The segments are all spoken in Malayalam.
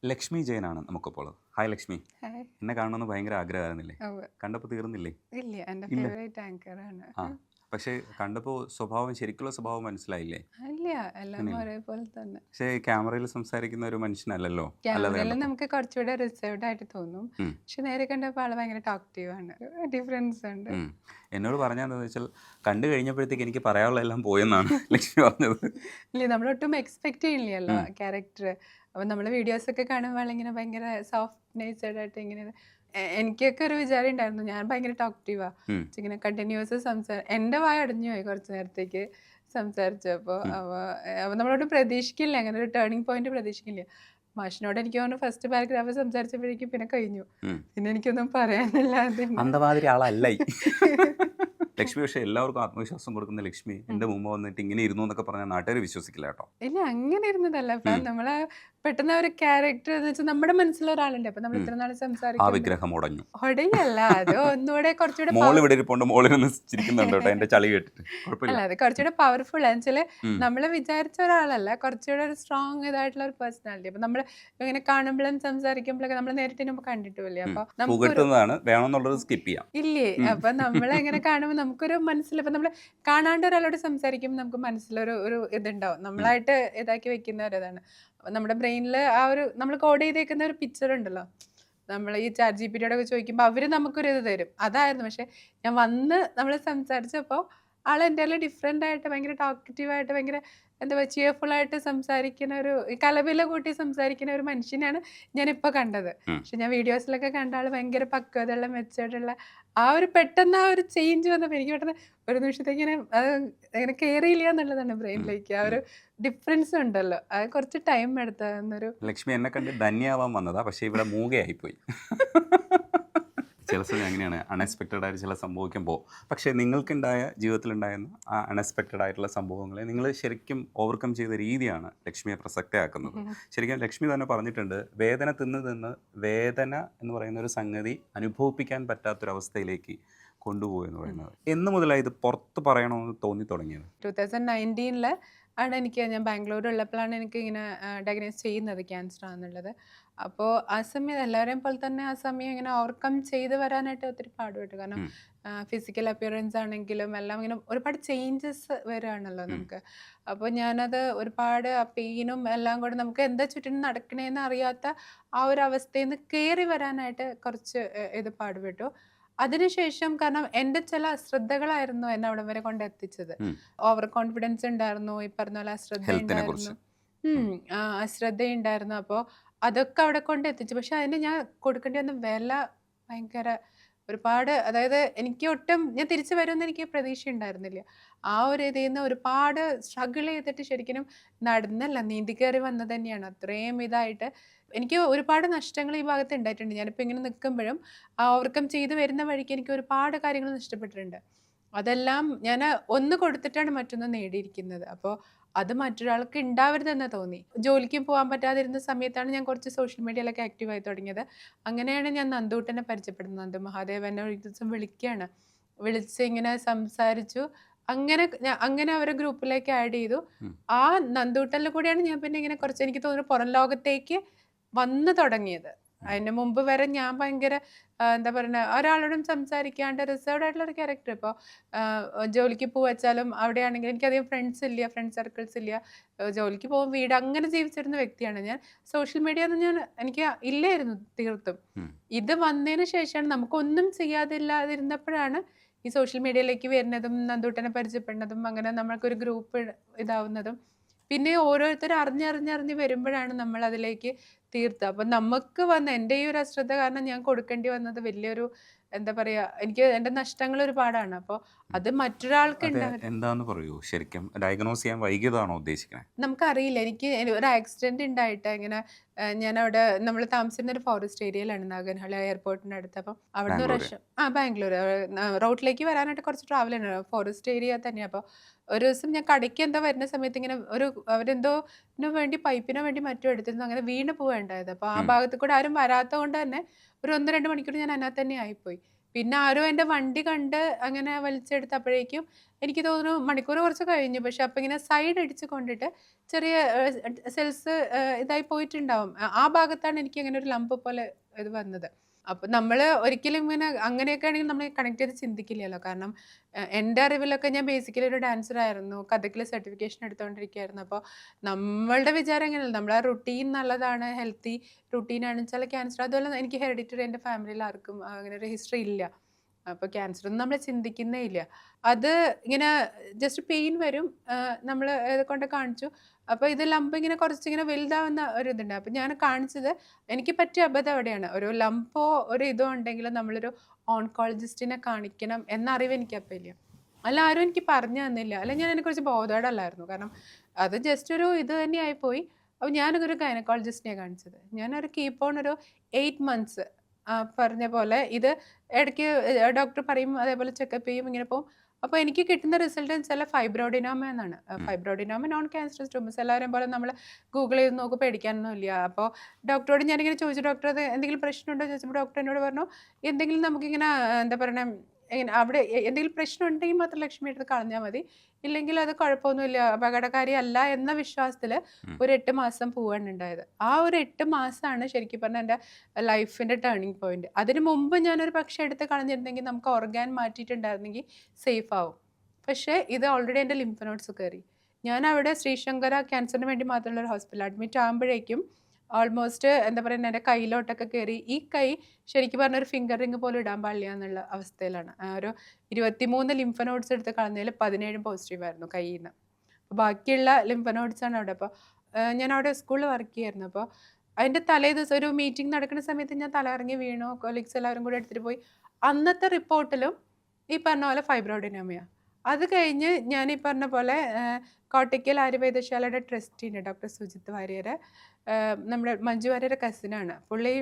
ലക്ഷ്മി ജയനാണ് നമുക്കിപ്പോൾ. ഹായ് ലക്ഷ്മി. ഹായ്. എന്നെ കാണണമെന്ന് ഭയങ്കര ആഗ്രഹമായിരുന്നില്ലേ? ഉവ്വ്. കണ്ടപ്പോൾ തീർന്നില്ലേ? ഇല്ല, എൻ്റെ ഇല്ല. ഫേവറേറ്റ് ആങ്കറാണ്. ആ. പക്ഷേ കണ്ടപ്പോൾ ശരിക്കുള്ള സ്വഭാവം മനസ്സിലായില്ലേ? ഇല്ല, എല്ലാം അങ്ങനെയല്ലേ? ഒരേപോലെ തന്നെ. പക്ഷേ ക്യാമറയിൽ സംസാരിക്കുന്ന ഒരു മനുഷ്യനല്ലല്ലോ അല്ലാതെ ക്യാമറയിൽ കണ്ടപ്പോൾ. നമുക്ക് കുറച്ചുകൂടെ റിസർവ്ഡ് ആയിട്ട് തോന്നും. ഉം. പക്ഷെ നേരെ കണ്ടപ്പോൾ ആള് ഭയങ്കര ടോക്റ്റീവ് ആണ്. ഡിഫറൻസ് ഉണ്ട്. ഉം. എന്നോട് പറഞ്ഞതെന്ന് വെച്ചാൽ കണ്ടു കഴിഞ്ഞപ്പോഴത്തേക്ക് എനിക്ക് പറയാനുള്ള എല്ലാം പോയെന്നാണ് ലക്ഷ്മി പറഞ്ഞത്. ഇല്ല, നമ്മളൊട്ടും എക്സ്പെക്ട് ചെയ്യില്ലല്ലോ ഉം. ക്യാരക്ടർ. അപ്പം നമ്മൾ വീഡിയോസൊക്കെ കാണുമ്പോൾ ആളിങ്ങനെ ഭയങ്കര സോഫ്റ്റ് നേച്ചേർഡ് ആയിട്ട് ഇങ്ങനെ എനിക്കൊക്കെ ഒരു വിചാരം ഉണ്ടായിരുന്നു ഞാൻ ഭയങ്കര ടോക്റ്റീവാ. ഉം. ഇങ്ങനെ കണ്ടിന്യൂസ് എൻ്റെ വായ അടഞ്ഞു പോയി കുറച്ച് നേരത്തേക്ക് സംസാരിച്ചപ്പോൾ. ഉം. അപ്പോൾ നമ്മളോട് പ്രതീക്ഷിക്കില്ല, അങ്ങനെ ഒരു ടേണിംഗ് പോയിന്റ് പ്രതീക്ഷിക്കില്ല. മാഷിനോട് എനിക്ക് തോന്നുന്നു ഫസ്റ്റ് പാരഗ്രാഫ് സംസാരിച്ചപ്പോഴേക്കും പിന്നെ കഴിഞ്ഞു. ഉം. പിന്നെ എനിക്കൊന്നും പറയാനില്ലാതെ അന്തമാതിരി ആളല്ലായി ലക്ഷ്മി. പക്ഷേ എല്ലാവർക്കും ആത്മവിശ്വാസം കൊടുക്കുന്ന ലക്ഷ്മി എൻ്റെ മുമ്പ് വന്നിട്ട് ഇങ്ങനെ ഇരുന്നു എന്നൊക്കെ പറഞ്ഞാൽ നാട്ടുകാർ വിശ്വസിക്കില്ല കേട്ടോ. ഇല്ല, അങ്ങനെ ഇരുന്നതല്ല. അപ്പൊ ഉം. നമ്മള് പെട്ടെന്ന് ഒരു ക്യാരക്ടർ എന്ന് വെച്ചാൽ നമ്മുടെ മനസ്സിലൊരാളുണ്ട്. അപ്പൊ നമ്മൾ ഉം. ഇത്ര നാൾ ആ സംസാരിക്കും വിഗ്രഹം ഉടഞ്ഞു. ഒടയല്ല, അത് ഒന്നുകൂടെ കുറച്ചുകൂടെ മോൾ ഇവിടെ ഇരിപ്പുണ്ട്. മോളിനൊന്ന് ചിരിക്കുന്നുണ്ട് കേട്ടോ എൻ്റെ ചളി കേട്ടിട്ട്. അല്ല, കുഴപ്പമില്ല. അത് കുറച്ചുകൂടെ പവർഫുൾ എന്ന് വെച്ചാല് ഉം. നമ്മൾ വിചാരിച്ച ഒരാളല്ല, കുറച്ചുകൂടെ ഒരു സ്ട്രോങ് ഇതായിട്ടുള്ള ഒരു പേഴ്സണാലിറ്റി. അപ്പൊ നമ്മൾ ഇങ്ങനെ കാണുമ്പോഴും സംസാരിക്കുമ്പോഴൊക്കെ നമ്മൾ നേരിട്ട് നമ്മൾ കണ്ടിട്ടില്ലേ. അപ്പൊ നമുക്കൊരു പുകഴ്ത്തുന്നതാണ്, വേണമെന്നുള്ളത് സ്കിപ്പ് ചെയ്യാം. ഇല്ലേ, അപ്പൊ നമ്മളെങ്ങനെ കാണുമ്പോൾ നമുക്കൊരു മനസ്സിൽ ഇപ്പൊ നമ്മൾ കാണാണ്ട് ഒരാളോട് സംസാരിക്കുമ്പോൾ നമുക്ക് മനസ്സിലൊരു ഒരു ഇതുണ്ടാവും. നമ്മളായിട്ട് ഇതാക്കി വെക്കുന്ന ഒരു ഇതാണ്. അപ്പൊ നമ്മുടെ ബ്രെയിനിൽ ആ ഒരു നമ്മൾ കോഡ് ചെയ്തേക്കുന്ന ഒരു പിക്ചർ ഉണ്ടല്ലോ. നമ്മൾ ഈ ചാറ്റ് GPT യോടൊക്കെ ചോദിക്കുമ്പോൾ അവര് നമുക്കൊരു ഇത് തരും. അതായിരുന്നു. പക്ഷെ ഞാൻ വന്ന് നമ്മൾ സംസാരിച്ചപ്പോൾ ആൾ എൻ്റെ ഡിഫറെൻ്റ് ആയിട്ട് ഭയങ്കര ടോക്കറ്റീവ് ആയിട്ട് ഭയങ്കര എന്താ പറയുക ചിയർഫുൾ ആയിട്ട് സംസാരിക്കുന്ന ഒരു കലപില കൂട്ടി സംസാരിക്കുന്ന ഒരു മനുഷ്യനാണ് ഞാനിപ്പോൾ കണ്ടത്. ഉം. പക്ഷെ ഞാൻ വീഡിയോസിലൊക്കെ കണ്ട ആൾ ഭയങ്കര പക്വതയുള്ള മെച്ചേർഡുള്ള ആ ഒരു പെട്ടെന്ന് ആ ഒരു ചേഞ്ച് വന്നപ്പോൾ എനിക്ക് പെട്ടെന്ന് ഒരു നിമിഷത്തേക്ക് ഇങ്ങനെ അത് അങ്ങനെ കയറിയില്ല എന്നുള്ളതാണ് ഉം. ബ്രെയിനിലേക്ക്. ആ ഉം. ഒരു ഡിഫറൻസ് ഉണ്ടല്ലോ, അത് കുറച്ച് ടൈം എടുത്തതെന്നൊരു ലക്ഷ്മി എന്നെ കണ്ട് ധന്യാവാൻ വന്നതാ, പക്ഷേ ഇവിടെ മൂകയായിപ്പോയി. ചില സമയം അങ്ങനെയാണ്, അൺഎക്സ്പെക്റ്റഡ് ആയിട്ട് ചില സംഭവിക്കുമ്പോൾ. പക്ഷേ നിങ്ങൾക്കുണ്ടായ ജീവിതത്തിലുണ്ടായിരുന്ന ആ അൺഎക്സ്പെക്റ്റഡ് ആയിട്ടുള്ള സംഭവങ്ങളെ നിങ്ങൾ ശരിക്കും ഓവർകം ചെയ്ത രീതിയാണ് ലക്ഷ്മിയെ പ്രസക്തയാക്കുന്നത്. ശരിക്കും ലക്ഷ്മി തന്നെ പറഞ്ഞിട്ടുണ്ട്, വേദന തിന്ന് വേദന എന്ന് പറയുന്ന ഒരു സംഗതി അനുഭവിപ്പിക്കാൻ പറ്റാത്തൊരവസ്ഥയിലേക്ക് കൊണ്ടുപോയെന്ന് പറയുന്നത്. എന്ന് മുതലായി ഇത് പുറത്ത് പറയണമെന്ന് തോന്നി തുടങ്ങിയത്? 2019 ആണ് ഞാൻ ബാംഗ്ലൂരുള്ളപ്പോഴാണ് എനിക്ക് ഇങ്ങനെ ഡയഗ്നോസ് ചെയ്യുന്നത് ക്യാൻസർ ആണെന്നുള്ളത്. അപ്പോൾ ആ സമയം എല്ലാവരെയും പോലെ തന്നെ ആ സമയം ഇങ്ങനെ ഓവർകം ചെയ്ത് വരാനായിട്ട് ഒത്തിരി പാടുപെട്ടു. കാരണം ഉം. ഫിസിക്കൽ അപ്പിയറൻസ് ആണെങ്കിലും എല്ലാം ഇങ്ങനെ ഒരുപാട് ചേഞ്ചസ് വരികയാണല്ലോ ഉം. നമുക്ക്. അപ്പോൾ ഞാനത് ഒരുപാട് ആ പെയിനും എല്ലാം കൂടെ നമുക്ക് എന്താ ചുറ്റിനും നടക്കണേന്ന് അറിയാത്ത ആ ഒരു അവസ്ഥയിൽ നിന്ന് കയറി വരാനായിട്ട് കുറച്ച് ഇത് പാടുപെട്ടു. അതിനുശേഷം കാരണം എൻ്റെ ചില അശ്രദ്ധകളായിരുന്നു എന്നെ അവിടം വരെ കൊണ്ടെത്തിച്ചത്. ഉം. ഓവർ കോൺഫിഡൻസ് ഉണ്ടായിരുന്നു, ഈ പറഞ്ഞ പോലെ അശ്രദ്ധ ഹെൽത്തിനെ ഉണ്ടായിരുന്നു. കുറിച്ച്. ഉം. അശ്രദ്ധയുണ്ടായിരുന്നു. അപ്പോൾ അതൊക്കെ അവിടെ കൊണ്ടെത്തിച്ചു. പക്ഷെ അതിന് ഞാൻ കൊടുക്കേണ്ടി വന്ന വില ഭയങ്കര ഒരുപാട്. അതായത് എനിക്ക് ഒട്ടും ഞാൻ തിരിച്ചു വരുമെന്ന് എനിക്ക് പ്രതീക്ഷ ഉണ്ടായിരുന്നില്ല. ആ ഒരു ഇതിൽ നിന്ന് ഒരുപാട് സ്ട്രഗിൾ ചെയ്തിട്ട് ശരിക്കും നടന്നല്ല, നീന്തി കയറി വന്നത് തന്നെയാണ്. അത്രയും ഇതായിട്ട് എനിക്ക് ഒരുപാട് നഷ്ടങ്ങൾ ഈ ഭാഗത്ത് ഉണ്ടായിട്ടുണ്ട്. ഞാനിപ്പോൾ ഇങ്ങനെ നിൽക്കുമ്പോഴും ഓവർകം ചെയ്ത് വരുന്ന വഴിക്ക് എനിക്ക് ഒരുപാട് കാര്യങ്ങൾ നഷ്ടപ്പെട്ടിട്ടുണ്ട്. അതെല്ലാം ഞാൻ ഒന്ന് കൊടുത്തിട്ടാണ് മറ്റൊന്ന് നേടിയിരിക്കുന്നത്. അപ്പോൾ അത് മറ്റൊരാൾക്ക് ഉണ്ടാവരുതെന്ന് തോന്നി. ജോലിക്ക് പോകാൻ പറ്റാതിരുന്ന സമയത്താണ് ഞാൻ കുറച്ച് സോഷ്യൽ മീഡിയയിലൊക്കെ ആക്റ്റീവായി തുടങ്ങിയത്. അങ്ങനെയാണ് ഞാൻ നന്ദൂട്ടനെ പരിചയപ്പെടുന്നത്. നന്ദു മഹാദേവ് എന്നെ ഒരു ദിവസം വിളിക്കുകയാണ്. വിളിച്ച് ഇങ്ങനെ സംസാരിച്ചു. അങ്ങനെ അവരെ ഗ്രൂപ്പിലേക്ക് ആഡ് ചെയ്തു. ഉം. ആ നന്ദൂട്ടനിൽ കൂടിയാണ് ഞാൻ പിന്നെ ഇങ്ങനെ കുറച്ച് എനിക്ക് തോന്നുന്നു പുറം ലോകത്തേക്ക് വന്ന് തുടങ്ങിയത്. അതിന് മുമ്പ് വരെ ഞാൻ ഭയങ്കര എന്താ പറയുക ഒരാളോടും സംസാരിക്കാണ്ട് റിസർവ്ഡ് ആയിട്ടുള്ള ഒരു ക്യാരക്ടർ. ഇപ്പോൾ ജോലിക്ക് പോവച്ചാലും അവിടെയാണെങ്കിലും എനിക്കധികം ഫ്രണ്ട്സ് ഇല്ല, ഫ്രണ്ട് സർക്കിൾസ് ഇല്ല. ജോലിക്ക് പോകും, വീട് അങ്ങനെ ജീവിച്ചിരുന്ന വ്യക്തിയാണ് ഞാൻ. സോഷ്യൽ മീഡിയ ഒന്നും എനിക്ക് ഇല്ലായിരുന്നു തീർത്തും. ഉം. ഇത് വന്നതിന് ശേഷമാണ് നമുക്കൊന്നും ചെയ്യാതില്ലാതിരുന്നപ്പോഴാണ് ഈ സോഷ്യൽ മീഡിയയിലേക്ക് വരുന്നതും നന്ദൂട്ടനെ പരിചയപ്പെടുന്നതും അങ്ങനെ നമ്മൾക്കൊരു ഗ്രൂപ്പ് ഇതാവുന്നതും. പിന്നെ ഓരോരുത്തർ അറിഞ്ഞറിഞ്ഞറിഞ്ഞ് വരുമ്പോഴാണ് നമ്മൾ അതിലേക്ക് അപ്പം നമുക്ക് വന്ന എൻ്റെ ഈ ഒരു അശ്രദ്ധ കാരണം ഞാൻ കൊടുക്കേണ്ടി വന്നത് വലിയൊരു എന്താ പറയുക, എനിക്ക് എൻ്റെ നഷ്ടങ്ങൾ ഒരുപാടാണ്. അപ്പോൾ അത് മറ്റൊരാൾക്ക് അതെ, എന്താന്ന് പറയൂ. ശരിക്കും ഡയഗ്നോസ് ചെയ്യാൻ വൈകിയതാണോ ഉദ്ദേശിക്കുന്നത്? നമുക്കറിയില്ല. എനിക്ക് ഒരു ആക്സിഡന്റ് ഉണ്ടായിട്ട് ഇങ്ങനെ ഞാനവിടെ നമ്മൾ താമസിക്കുന്ന ഒരു ഫോറസ്റ്റ് ഏരിയയിലാണ്, നാഗർഹള എയർപോർട്ടിൻ്റെ അടുത്ത്. അപ്പം അവിടുന്ന് ഒരു ബാംഗ്ലൂര്. പ്രാവശ്യം ബാംഗ്ലൂർ റോട്ടിലേക്ക് വരാനായിട്ട് കുറച്ച് ട്രാവൽ ഉണ്ട്, ഫോറസ്റ്റ് ഏരിയ തന്നെയാണ്. അപ്പോൾ ഒരു ദിവസം ഞാൻ കടയ്ക്ക് എന്തോ വരുന്ന സമയത്ത് ഇങ്ങനെ അവരെന്തോ വേണ്ടി പൈപ്പിനോ വേണ്ടി മറ്റും എടുത്തിരുന്നു. അങ്ങനെ വീണ് പോവുകയുണ്ടായത്. അപ്പോൾ ആ ഉം. ഭാഗത്ത് കൂടെ ആരും വരാത്തത് കൊണ്ട് തന്നെ ഒരു 1-2 മണിക്കൂർ ഞാൻ അതിനകത്ത് തന്നെ ആയിപ്പോയി. പിന്നെ ആരോ എൻ്റെ വണ്ടി കണ്ട് അങ്ങനെ വലിച്ചെടുത്തപ്പോഴേക്കും എനിക്ക് തോന്നുന്നു മണിക്കൂർ കുറച്ച് കഴിഞ്ഞു. പക്ഷെ അപ്പം ഇങ്ങനെ സൈഡ് അടിച്ച് കൊണ്ടിട്ട് ചെറിയ സെൽസ് ഇതായി പോയിട്ടുണ്ടാവും. ആ ഭാഗത്താണ് എനിക്ക് അങ്ങനെ ഒരു ലംബ് പോലെ ഇത് വന്നത്. അപ്പം നമ്മൾ ഒരിക്കലും ഇങ്ങനെ അങ്ങനെയൊക്കെ ആണെങ്കിൽ നമ്മൾ കണക്ട് ചെയ്ത് ചിന്തിക്കില്ലല്ലോ. കാരണം എൻ്റെ അറിവിലൊക്കെ ഞാൻ ബേസിക്കലി ഒരു ഡാൻസർ ആയിരുന്നു. കഥകളി സർട്ടിഫിക്കേഷൻ എടുത്തുകൊണ്ടിരിക്കുകയായിരുന്നു. അപ്പോൾ നമ്മളുടെ വിചാരം എങ്ങനെയല്ല, നമ്മളെ റുട്ടീൻ നല്ലതാണ്, ഹെൽത്തി റുട്ടീനാണ് വെച്ചാൽ ക്യാൻസർ. അതുപോലെ എനിക്ക് ഹെറിഡിറ്ററി എൻ്റെ ഫാമിലിയിൽ ആർക്കും അങ്ങനെ ഒരു ഹിസ്റ്ററി ഇല്ല. അപ്പോൾ ക്യാൻസർ ഒന്നും നമ്മൾ ചിന്തിക്കുന്നേ ഇല്ല. അത് ഇങ്ങനെ ജസ്റ്റ് പെയിൻ വരും. നമ്മൾ കൊണ്ട് കാണിച്ചു. അപ്പോൾ ഇത് ലംബ് ഇങ്ങനെ കുറച്ചിങ്ങനെ വലുതാവുന്ന ഒരു ഇതുണ്ട്. അപ്പോൾ ഞാൻ കാണിച്ചത് എനിക്ക് പറ്റിയ അബദ്ധം അവിടെയാണ്. ഒരു ലംബോ ഒരു ഇതോ ഉണ്ടെങ്കിൽ നമ്മളൊരു ഓൺകോളജിസ്റ്റിനെ കാണിക്കണം എന്ന അറിവ് എനിക്കപ്പോൾ ഇല്ല. അല്ല ആരും എനിക്ക് പറഞ്ഞു തന്നില്ല. അല്ലെങ്കിൽ ഞാൻ അതിനെക്കുറിച്ച് ബോധേഡല്ലായിരുന്നു. കാരണം അത് ജസ്റ്റ് ഒരു ഇത് തന്നെയായിപ്പോയി. അപ്പോൾ ഞാനൊരു ഗൈനക്കോളജിസ്റ്റിനെ കാണിച്ചത്. ഞാനൊരു കീപ്പ് ഓൺ ഒരു 8 മന്ത്സ് പറഞ്ഞ പോലെ ഇത് ഇടയ്ക്ക് ഡോക്ടർ പറയും, അതേപോലെ ചെക്കപ്പ് ചെയ്യും, ഇങ്ങനെ പോകും. അപ്പോൾ എനിക്ക് കിട്ടുന്ന റിസൾട്ട് എന്ന് വെച്ചാൽ ഫൈബ്രോഡിനോമ എന്നാണ്. ഫൈബ്രോഡിനോമ നോൺ ക്യാൻസറസ് ട്യൂമേഴ്സ്. എല്ലാവരും പോലെ നമ്മൾ ഗൂഗിൾ ചെയ്ത് നോക്കും, പേടിക്കാനൊന്നും ഇല്ല. അപ്പോൾ ഡോക്ടറോട് ഞാനിങ്ങനെ ചോദിച്ചു, ഡോക്ടർ അത് എന്തെങ്കിലും പ്രശ്നമുണ്ടോ ചോദിച്ചപ്പോൾ ഡോക്ടർ എന്നോട് പറഞ്ഞു, എന്തെങ്കിലും നമുക്കിങ്ങനെ എന്താ പറയണേ, ഇങ്ങനെ അവിടെ എന്തെങ്കിലും പ്രശ്നം ഉണ്ടെങ്കിൽ മാത്രം ലക്ഷ്മി എടുത്ത് കളഞ്ഞാൽ മതി, ഇല്ലെങ്കിൽ അത് കുഴപ്പമൊന്നുമില്ല, അപകടകാരി അല്ല എന്ന വിശ്വാസത്തിൽ ഒരു 8 മാസം പോവാണ് ഉണ്ടായത്. ആ ഒരു 8 മാസമാണ് ശരിക്കും പറഞ്ഞാൽ എൻ്റെ ലൈഫിൻ്റെ ടേണിംഗ് പോയിന്റ്. അതിന് മുമ്പ് ഞാനൊരു പക്ഷേ എടുത്ത് കളഞ്ഞിരുന്നെങ്കിൽ നമുക്ക് ഓർഗാൻ മാറ്റിയിട്ടുണ്ടായിരുന്നെങ്കിൽ സേഫ് ആവും. പക്ഷേ ഇത് ഓൾറെഡി എൻ്റെ ലിംഫ് നോട്ട്സ് കയറി. ഞാൻ അവിടെ ശ്രീശങ്കര ക്യാൻസറിന് വേണ്ടി മാത്രമുള്ള ഒരു ഹോസ്പിറ്റൽ അഡ്മിറ്റ് ആകുമ്പോഴേക്കും ഓൾമോസ്റ്റ് എന്താ പറയുക, എൻ്റെ കയ്യിലോട്ടൊക്കെ കയറി. ഈ കൈ ശരിക്കും പറഞ്ഞ ഒരു ഫിംഗർ റിങ് പോലും ഇടാൻ പാടില്ല എന്നുള്ള അവസ്ഥയിലാണ്. ഒരു 23 ലിംഫ് നോട്ട്സ് എടുത്ത് കളഞ്ഞതിൽ 17 പോസിറ്റീവായിരുന്നു കയ്യിൽ നിന്ന്. അപ്പോൾ ബാക്കിയുള്ള ലിംഫ് നോട്ട്സ് ആണ് അവിടെ. അപ്പോൾ ഞാൻ അവിടെ സ്കൂളിൽ വർക്ക് ചെയ്യായിരുന്നു. അപ്പോൾ അതിൻ്റെ തലേ ദിവസം ഒരു മീറ്റിംഗ് നടക്കുന്ന സമയത്ത് ഞാൻ തലകറങ്ങി വീണു. കൊളീഗ്സ് എല്ലാവരും കൂടെ എടുത്തിട്ട് പോയി. അന്നത്തെ റിപ്പോർട്ടിലും ഈ പറഞ്ഞ പോലെ ഫൈബ്രോഡിനോമയാണ്. അത് കഴിഞ്ഞ് ഞാൻ ഈ പറഞ്ഞ പോലെ കോട്ടയ്ക്കൽ ആയുർവേദശാലയുടെ ട്രസ്റ്റിയുണ്ട് ഡോക്ടർ സുജിത് വാര്യർ. നമ്മുടെ മഞ്ജു വാര്യരുടെ കസിനാണ് പുള്ളി.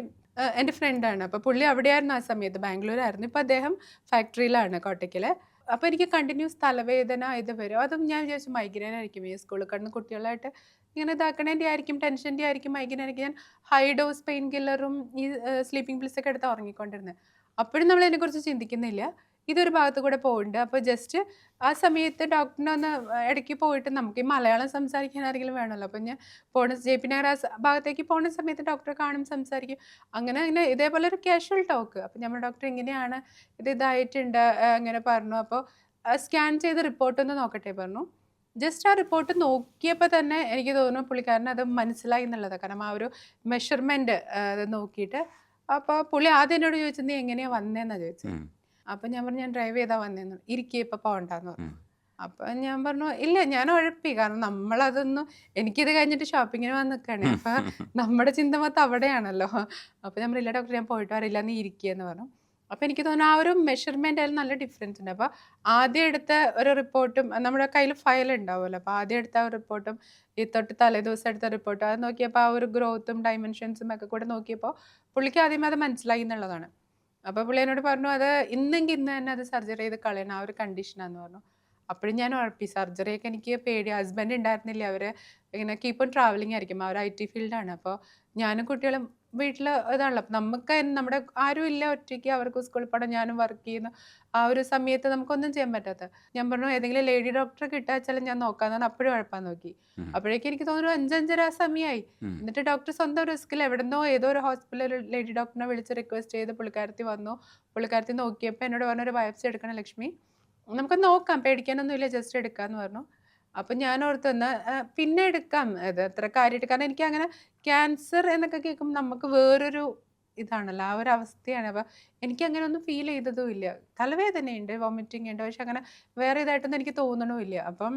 എൻ്റെ ഫ്രണ്ടാണ്. അപ്പോൾ പുള്ളി അവിടെയായിരുന്നു ആ സമയത്ത്, ബാംഗ്ലൂരായിരുന്നു. ഇപ്പോൾ അദ്ദേഹം ഫാക്ടറിയിലാണ് കോട്ടയ്ക്കൽ. അപ്പോൾ എനിക്ക് കണ്ടിന്യൂസ് തലവേദന ഇത് വരും. അതും ഞാൻ വിചാരിച്ചു മൈഗ്രെയിൻ ആയിരിക്കും, ഈ സ്കൂളിൽ കിടന്ന് കുട്ടികളായിട്ട് ഇങ്ങനെ ഇതാക്കണേൻ്റെ ആയിരിക്കും, ടെൻഷൻ്റെ ആയിരിക്കും, മൈഗ്രെയിൻ ആയിരിക്കും. ഞാൻ ഹൈ ഡോസ് പെയിൻ കില്ലറും ഈ സ്ലീപ്പിംഗ് പിൽസൊക്കെ എടുത്ത് ഉറങ്ങിക്കൊണ്ടിരുന്നത്. അപ്പോഴും നമ്മൾ അതിനെക്കുറിച്ച് ചിന്തിക്കുന്നില്ല. ഇതൊരു ഭാഗത്ത് കൂടെ പോകുന്നുണ്ട്. അപ്പോൾ ജസ്റ്റ് ആ സമയത്ത് ഡോക്ടറിനെ ഒന്ന് ഇടയ്ക്ക് പോയിട്ട്, നമുക്ക് ഈ മലയാളം സംസാരിക്കാൻ ആരെങ്കിലും വേണമല്ലോ. അപ്പോൾ ഞാൻ പോണ JP നഗർ ആ ഭാഗത്തേക്ക് പോകുന്ന സമയത്ത് ഡോക്ടറെ കാണും, സംസാരിക്കും. അങ്ങനെ അങ്ങനെ ഇതേപോലെ ഒരു കാഷ്വൽ ടോക്ക്. അപ്പോൾ നമ്മൾ ഡോക്ടർ ഇങ്ങനെയാണ്, ഇതായിട്ടുണ്ട് അങ്ങനെ പറഞ്ഞു. അപ്പോൾ സ്കാൻ ചെയ്ത് റിപ്പോർട്ടൊന്ന് നോക്കട്ടെ പറഞ്ഞു. ജസ്റ്റ് ആ റിപ്പോർട്ട് നോക്കിയപ്പോൾ തന്നെ എനിക്ക് തോന്നുന്നു പുള്ളിക്കാരന് അത് മനസ്സിലായി എന്നുള്ളതാണ്. കാരണം ആ ഒരു മെഷർമെൻറ്റ് അത് നോക്കിയിട്ട്. അപ്പോൾ പുള്ളി ആദ്യം എന്നോട് ചോദിച്ചത്, നീ എങ്ങനെയാണ് വന്നതെന്നാണ് ചോദിച്ചത്. അപ്പം ഞാൻ പറഞ്ഞു, ഞാൻ ഡ്രൈവ് ചെയ്താൽ വന്നതെന്ന്. ഇരിക്കുക, ഇപ്പം പോകണ്ടെന്ന് പറഞ്ഞു. അപ്പം ഞാൻ പറഞ്ഞു, ഇല്ല ഞാൻ ഉഴപ്പി. കാരണം നമ്മളതൊന്നും, എനിക്കിത് കഴിഞ്ഞിട്ട് ഷോപ്പിങ്ങിന് വന്ന് നിൽക്കുകയാണ്. അപ്പം നമ്മുടെ ചിന്ത മൊത്തം അവിടെയാണല്ലോ. അപ്പം ഞാൻ പറയില്ല ഡോക്ടർ, ഞാൻ പോയിട്ട് വരില്ല, നീ ഇരിക്കുക എന്ന് പറഞ്ഞു. അപ്പം എനിക്ക് തോന്നുന്നു ആ ഒരു മെഷർമെൻ്റ് അതിൽ നല്ല ഡിഫറൻസ് ഉണ്ട്. അപ്പോൾ ആദ്യം എടുത്ത ഒരു റിപ്പോർട്ടും നമ്മുടെ കയ്യിൽ ഫയൽ ഉണ്ടാവുമല്ലോ. അപ്പോൾ ആദ്യം എടുത്ത ഒരു റിപ്പോർട്ടും ഈ തൊട്ട് തലേ ദിവസം എടുത്ത റിപ്പോർട്ടും അത് നോക്കിയപ്പോൾ ആ ഒരു ഗ്രോത്തും ഡയമെൻഷൻസും ഒക്കെ കൂടെ നോക്കിയപ്പോൾ പുള്ളിക്ക് ആദ്യമേ അത് മനസ്സിലായി എന്നുള്ളതാണ്. അപ്പോൾ പുള്ളി എന്നോട് പറഞ്ഞു, അത് ഇന്നെങ്കിൽ ഇന്ന് തന്നെ അത് സർജറി ചെയ്ത് കളയണം, ആ ഒരു കണ്ടീഷനാന്ന് പറഞ്ഞു. അപ്പോഴും ഞാൻ ഉഴപ്പി. സർജറിയൊക്കെ എനിക്ക് പേടി. ഹസ്ബൻഡ് ഉണ്ടായിരുന്നില്ല, അവർ ഇങ്ങനെ കീപ്പ് ഓൺ ട്രാവലിംഗ് ആയിരിക്കും, അവർ IT ഫീൽഡാണ്. അപ്പോൾ ഞാനും കുട്ടികളും വീട്ടിൽ ഇതാണല്ലോ. അപ്പം നമുക്ക് നമ്മുടെ ആരും ഇല്ല, ഒറ്റയ്ക്ക്, അവർക്ക് സ്കൂളിൽ പോകണം, ഞാനും വർക്ക് ചെയ്യുന്നു. ആ ഒരു സമയത്ത് നമുക്കൊന്നും ചെയ്യാൻ പറ്റാത്ത. ഞാൻ പറഞ്ഞു, ഏതെങ്കിലും ലേഡി ഡോക്ടറെ കിട്ടാച്ചാലും ഞാൻ നോക്കാമെന്ന് പറഞ്ഞു. അപ്പോഴും ഉഴപ്പാൻ നോക്കി. അപ്പോഴേക്കും എനിക്ക് തോന്നുന്നു 5-5:30 സമയമായി. എന്നിട്ട് ഡോക്ടർ സ്വന്തം റിസ്കിൽ എവിടെന്നോ ഏതോ ഒരു ഹോസ്പിറ്റലിൽ ലേഡി ഡോക്ടറിനെ വിളിച്ച് റിക്വസ്റ്റ് ചെയ്ത് പുള്ളിക്കാരത്തി വന്നു. പുള്ളിക്കാരത്തി നോക്കിയപ്പോൾ എന്നോട് പറഞ്ഞു, ഒരു ബയോപ്സി എടുക്കണം ലക്ഷ്മി, നമുക്ക് നോക്കാം, പേടിക്കാനൊന്നുമില്ല, ജസ്റ്റ് എടുക്കാമെന്ന് പറഞ്ഞു. അപ്പം ഞാൻ ഓർത്തുനിന്ന് പിന്നെ എടുക്കാം, ഇത് അത്ര കാര്യമായിട്ട്. കാരണം എനിക്ക് അങ്ങനെ ക്യാൻസർ എന്നൊക്കെ കേൾക്കുമ്പോൾ നമുക്ക് വേറൊരു ഇതാണല്ലോ, ആ ഒരു അവസ്ഥയാണ്. അപ്പോൾ എനിക്ക് അങ്ങനെ ഒന്നും ഫീൽ ചെയ്തതും ഇല്ല. തലവേദനയുണ്ട്, വോമിറ്റിംഗ് ഉണ്ട്, പക്ഷെ അങ്ങനെ വേറെ ഇതായിട്ടൊന്നും എനിക്ക് തോന്നണമില്ല. അപ്പം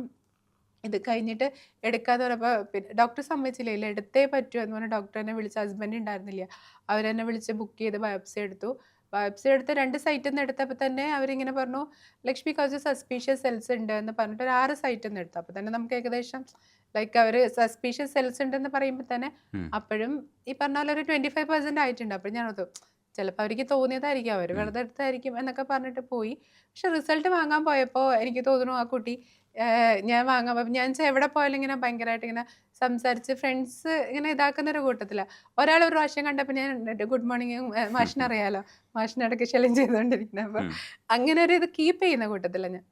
ഇത് കഴിഞ്ഞിട്ട് എടുക്കാതെ പറഞ്ഞപ്പോൾ പിന്നെ ഡോക്ടർ സമ്മതിച്ചില്ല, ഇല്ല എടുത്തേ പറ്റൂ എന്ന് പറഞ്ഞാൽ ഡോക്ടർ എന്നെ വിളിച്ച്, ഹസ്ബൻഡ് ഉണ്ടായിരുന്നില്ല, അവരെന്നെ വിളിച്ച് ബുക്ക് ചെയ്ത് ബയോപ്സി എടുത്തു. ബയോപ്സി എടുത്ത് 2 സൈറ്റിൽ നിന്ന് എടുത്തപ്പോൾ തന്നെ അവരിങ്ങനെ പറഞ്ഞു, ലക്ഷ്മി കുറച്ച് സസ്പീഷ്യസ് സെൽസ് ഉണ്ട് എന്ന് പറഞ്ഞിട്ട് ഒരു 6 സൈറ്റിൽ നിന്ന് എടുത്തു. അപ്പോൾ തന്നെ നമുക്ക് ഏകദേശം ലൈക്ക് അവർ സസ്പീഷ്യസ് സെൽസ് ഉണ്ടെന്ന് പറയുമ്പോൾ തന്നെ അപ്പോഴും ഈ പറഞ്ഞ പോലെ ഒരു 25% ആയിട്ടുണ്ട്. അപ്പോൾ ഞാൻ ഓർത്തു, ചിലപ്പോൾ അവർക്ക് തോന്നിയതായിരിക്കും, അവർ വെറുതെ എടുത്തായിരിക്കും എന്നൊക്കെ പറഞ്ഞിട്ട് പോയി. പക്ഷെ റിസൾട്ട് വാങ്ങാൻ പോയപ്പോൾ എനിക്ക് തോന്നുന്നു ആ കുട്ടി ഞാൻ വാങ്ങാം. അപ്പം ഞാൻ വെച്ചാൽ എവിടെ പോയാലും ഇങ്ങനെ ഭയങ്കരമായിട്ട് ഇങ്ങനെ സംസാരിച്ച് ഫ്രണ്ട്സ് ഇങ്ങനെ ഇതാക്കുന്ന ഒരു കൂട്ടത്തില. ഒരാൾ ഒരു പ്രാവശ്യം കണ്ടപ്പോൾ ഞാൻ ഗുഡ് മോർണിംഗ് മാഷിനറിയാലോ. മാഷിനെ ഇടയ്ക്ക് ശല്യം ചെയ്തുകൊണ്ടിരിക്കുന്നത്. അപ്പം ഉം. അങ്ങനെ ഒരു ഇത് കീപ്പ് ചെയ്യുന്ന കൂട്ടത്തില ഞാൻ.